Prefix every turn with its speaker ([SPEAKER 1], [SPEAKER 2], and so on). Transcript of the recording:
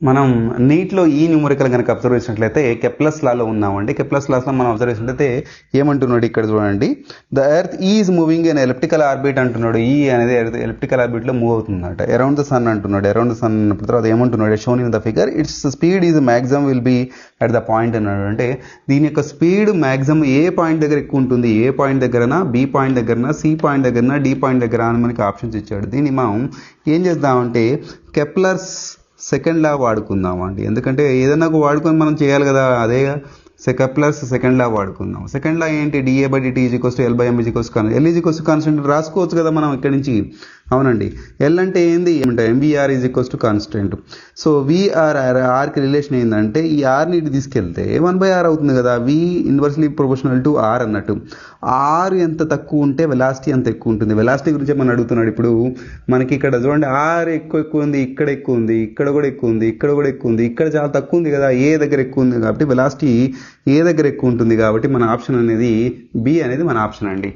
[SPEAKER 1] మనం నీట్లో ఈ న్యూమరికల్ కనుక అబ్జర్వ్ చేసినట్లయితే కెప్లర్స్ లాలో ఉన్నామండి. కెప్లర్స్ లాస్లో మనం అబ్జర్వ్ చేసినట్లయితే ఏమంటున్నాడు ఇక్కడ చూడండి, the earth is moving in elliptical orbit అంటున్నాడు. ఈ అనేది ఎలిప్టికల్ ఆర్బిట్లో మూవ్ అవుతుందన్నమాట. అరౌండ్ ద సన్ అంటున్నాడు. అరౌండ్ ద సన్ అన్నప్పుడు తర్వాత ఏమంటున్నాడు, shown in the figure its speed is maximum will be at the point అన్నాడు. అంటే దీని యొక్క స్పీడ్ మ్యాక్సిమం ఏ పాయింట్ దగ్గర ఎక్కువ ఉంటుంది, ఏ పాయింట్ దగ్గరనా, బి పాయింట్ దగ్గరనా, సి పాయింట్ దగ్గరనా, డి పాయింట్ దగ్గర అని మనకి ఆప్షన్స్ ఇచ్చాడు. దీన్ని మనం ఏం చేద్దామంటే కెప్లర్స్ సెకండ్ లా వాడుకుందాం అండి. ఎందుకంటే ఏదైనా వాడుకొని మనం చేయాలి కదా, అదే కెప్లర్స్ సెకండ్ లా వాడుకుందాం. సెకండ్ లా ఏంటి, d A by d t is equals to L by m is equals to L is equals to constant రాసుకోవచ్చు కదా మనం ఇక్కడ నుంచి. అవునండి, ఎల్ అంటే ఏంది, m v r is equals to constant. So v r ఆర్కి రిలేషన్ ఏంటంటే ఈ ఆర్ని ఇటు తీసుకెళ్తే 1/r అవుతుంది కదా. V inversely proportional to r అన్నట్టు. ఆర్ ఎంత తక్కువ ఉంటే వెలాసిటీ అంత ఎక్కువ ఉంటుంది. వెలాసిటీ గురించి మనం అడుగుతున్నాడు. ఇప్పుడు మనకి ఇక్కడ చూడండి, ఆర్ ఎక్కువ ఉంది, ఇక్కడ ఎక్కువ ఉంది, ఇక్కడ కూడా ఎక్కువ ఉంది, ఇక్కడ కూడా ఎక్కువ ఉంది, ఇక్కడ చాలా తక్కువ ఉంది కదా, ఏ దగ్గర ఎక్కువ ఉంది కాబట్టి వెలాసిటీ ఏ దగ్గర ఎక్కువ ఉంటుంది కాబట్టి మన ఆప్షన్ అనేది బి అనేది మన ఆప్షన్ అండి.